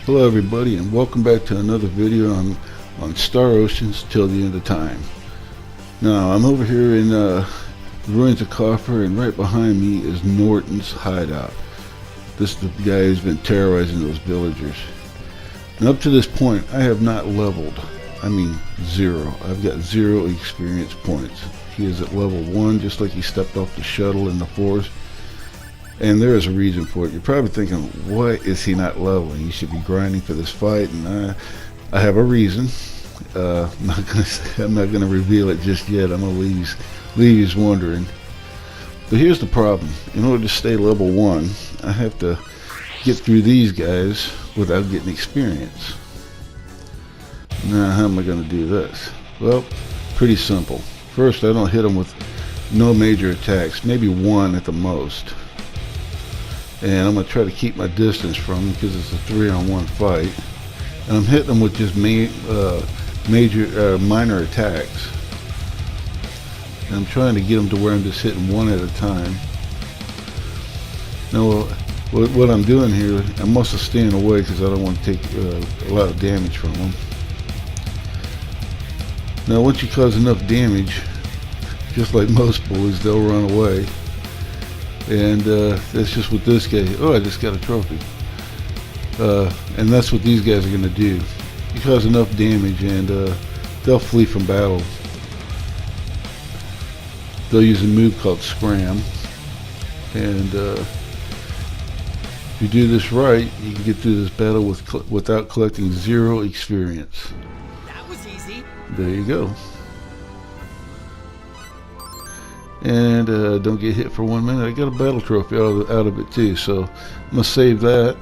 Hello everybody, and welcome back to another video on Star Oceans Till the End of Time. Now I'm over here in the ruins of Coffer, and right behind me is Norton's hideout. This is the guy who's been terrorizing those villagers. And up to this point I have not leveled. I mean zero. I've got 0 experience points. He is at level 1, just like he stepped off the shuttle in the forest. And there is a reason for it. You're probably thinking, why is he not leveling? He should be grinding for this fight. And I have a reason. I'm not gonna reveal it just yet. I'm gonna leave you wondering. But here's the problem. In order to stay level 1, I have to get through these guys without getting experience. Now, how am I gonna do this? Well, pretty simple. First, I don't hit them with no major attacks, maybe 1 at the most. And I'm going to try to keep my distance from them because it's a 3-on-1 fight. And I'm hitting them with just minor attacks. And I'm trying to get them to where I'm just hitting 1 at a time. Now, what I'm doing here, I'm also staying away because I don't want to take a lot of damage from them. Now, once you cause enough damage, just like most bullies, they'll run away. And that's just what this guy. Oh, I just got a trophy. And that's what these guys are going to do. You cause enough damage, and they'll flee from battle. They'll use a move called Scram, and if you do this right, you can get through this battle without collecting 0 experience. That was easy. There you go. And don't get hit for 1 minute. I got a battle trophy out of it too, so I'm gonna save that,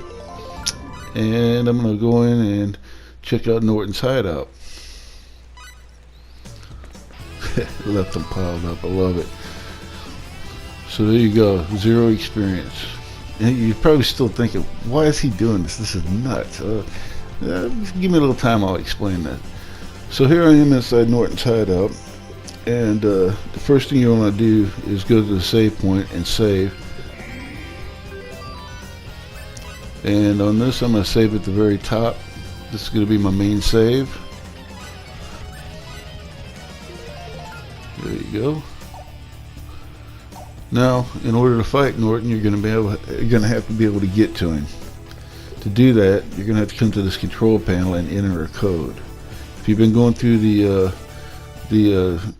and I'm gonna go in and check out Norton's hideout. Left them piled up. I love it. So there you go, 0 experience. And you're probably still thinking, why is he doing this? This is nuts. Give me a little time, I'll explain that. So here I am inside Norton's hideout. And the first thing you want to do is go to the save point and save. And on this, I'm going to save at the very top. This is going to be my main save. There you go. Now, in order to fight Norton, you're going to have to be able to get to him. To do that, you're going to have to come to this control panel and enter a code. If you've been going through the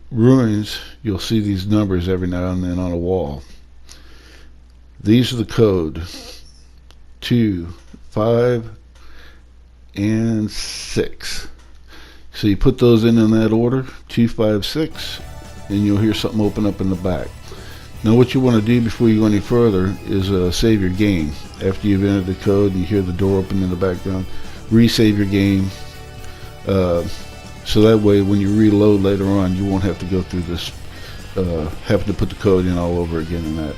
ruins, you'll see these numbers every now and then on a wall. These are the code: 2, 5, and 6. So you put those in that order, 2, 5, 6, and you'll hear something open up in the back. Now what you want to do before you go any further is save your game. After you've entered the code and you hear the door open in the background, resave your game. So that way when you reload later on, you won't have to go through this, having to put the code in all over again and that.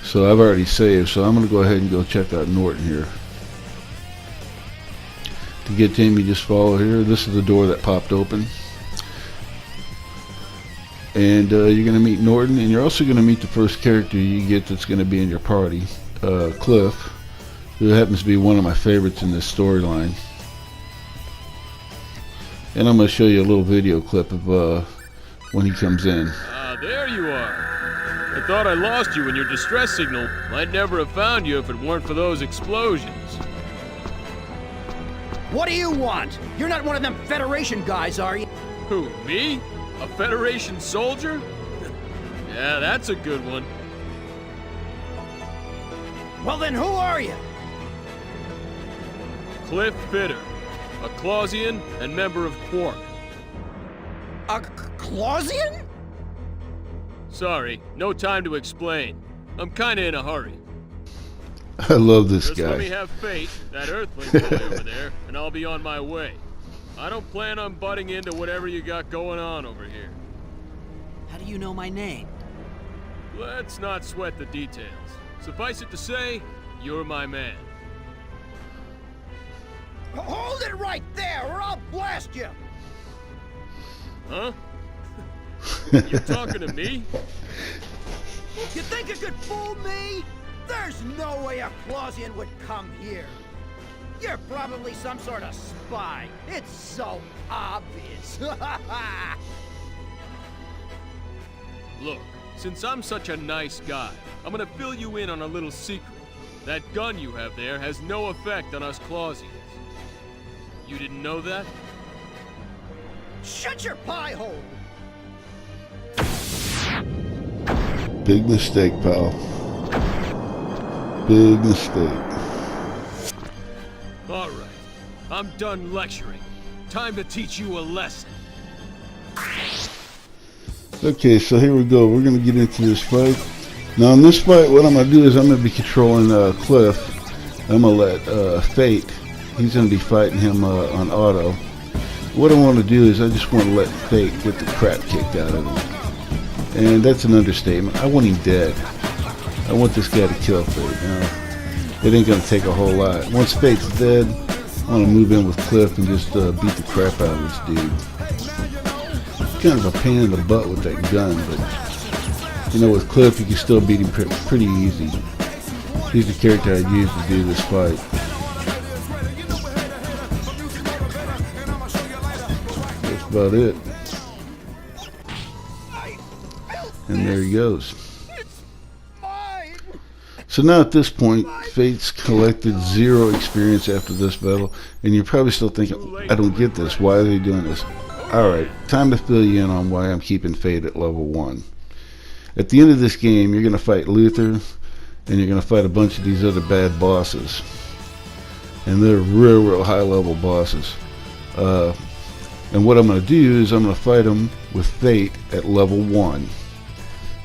So I've already saved, so I'm going to go ahead and go check out Norton here. To get to him, you just follow here. This is the door that popped open. And you're going to meet Norton, and you're also going to meet the first character you get that's going to be in your party, Cliff, who happens to be one of my favorites in this storyline. And I'm going to show you a little video clip of when he comes in. There you are. I thought I lost you in your distress signal. I'd never have found you if it weren't for those explosions. What do you want? You're not one of them Federation guys, are you? Who, me? A Federation soldier? Yeah, that's a good one. Well then, who are you? Cliff Fitter, a Clausian and member of Quark. A Clausian? Sorry, no time to explain. I'm kinda in a hurry. I love this Just guy. let me have Fayte, that Earthling boy over there, and I'll be on my way. I don't plan on butting into whatever you got going on over here. How do you know my name? Let's not sweat the details. Suffice it to say, you're my man. Hold it right there, or I'll blast you! Huh? You talking to me? You think you could fool me? There's no way a Clausian would come here. You're probably some sort of spy. It's so obvious. Look, since I'm such a nice guy, I'm gonna fill you in on a little secret. That gun you have there has no effect on us Clausians. You didn't know that? Shut your pie hole! Big mistake, pal. Big mistake. All right, I'm done lecturing. Time to teach you a lesson. Okay, so here we go. We're going to get into this fight. Now in this fight, what I'm going to do is I'm going to be controlling Cliff. I'm going to let Fayte, he's going to be fighting him on auto. What I want to do is I just want to let Fayte get the crap kicked out of him. And that's an understatement. I want him dead. I want this guy to kill Fayte. Now, it ain't going to take a whole lot. Once Fayte's dead, I want to move in with Cliff and just beat the crap out of this dude. Kind of a pain in the butt with that gun, but you know, with Cliff you can still beat him pretty easy. He's the character I'd use to do this fight. That's about it. And there he goes. So now at this point, Fayte's collected 0 experience after this battle, and you're probably still thinking, I don't get this, why are they doing this? Alright, time to fill you in on why I'm keeping Fayte at level 1. At the end of this game, you're going to fight Luther, and you're going to fight a bunch of these other bad bosses. And they're real high level bosses. And what I'm going to do is I'm going to fight them with Fayte at level 1.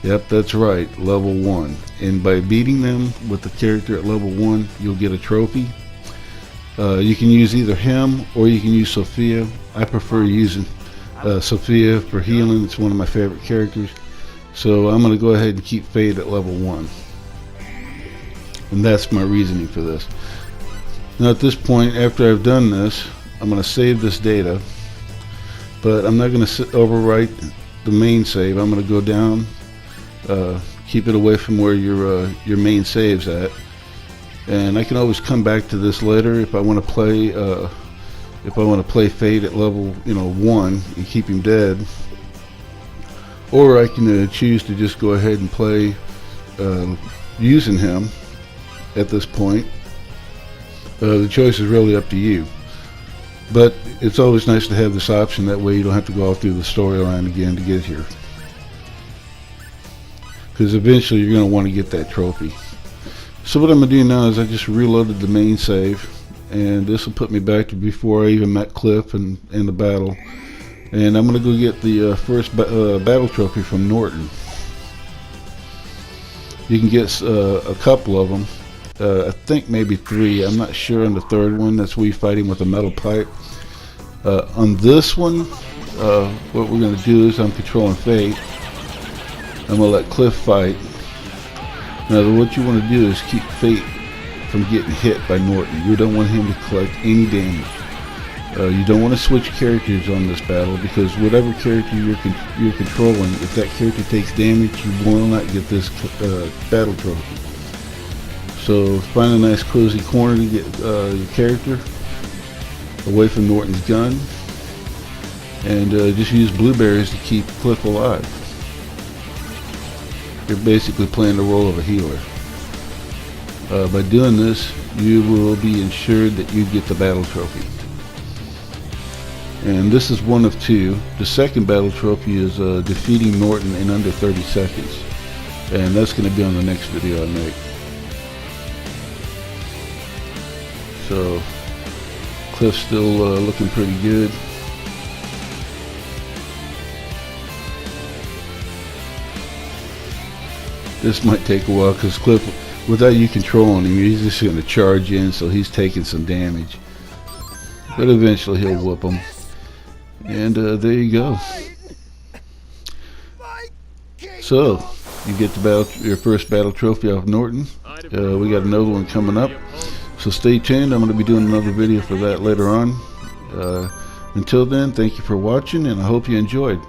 Yep, that's right, level 1. And by beating them with the character at level 1, you'll get a trophy. You can use either him or you can use Sophia. I prefer using Sophia for healing. It's one of my favorite characters. So I'm going to go ahead and keep Fayte at level 1. And that's my reasoning for this. Now at this point, after I've done this, I'm going to save this data. But I'm not going to overwrite the main save. I'm going to go down, keep it away from where your main save's at. And I can always come back to this later if I want to play Fayte at level 1 and keep him dead, or I can choose to just go ahead and play using him at this point. The choice is really up to you, but it's always nice to have this option. That way you don't have to go all through the storyline again to get here, because eventually you're going to want to get that trophy. So what I'm going to do now is I just reloaded the main save, and this will put me back to before I even met Cliff and the battle. And I'm going to go get the first battle trophy from Norton. You can get a couple of them. I think maybe 3. I'm not sure on the third one. That's where you fight him with a metal pipe. On this one, what we're going to do is I'm controlling Fayte. I'm going to let Cliff fight. Now what you want to do is keep Fayte from getting hit by Norton. You don't want him to collect any damage. You don't want to switch characters on this battle, because whatever character you're controlling, if that character takes damage, you will not get this battle trophy. So find a nice cozy corner to get your character away from Norton's gun, and just use blueberries to keep Cliff alive. You're basically playing the role of a healer. By doing this, you will be ensured that you get the battle trophy. And this is one of 2. The second battle trophy is defeating Norton in under 30 seconds. And that's going to be on the next video I make. So, Cliff's still looking pretty good. This might take a while because Cliff, without you controlling him, he's just going to charge in, so he's taking some damage. But eventually he'll whoop him. And there you go. So, you get your first battle trophy off Norton. We got another one coming up. So stay tuned. I'm going to be doing another video for that later on. Until then, thank you for watching, and I hope you enjoyed.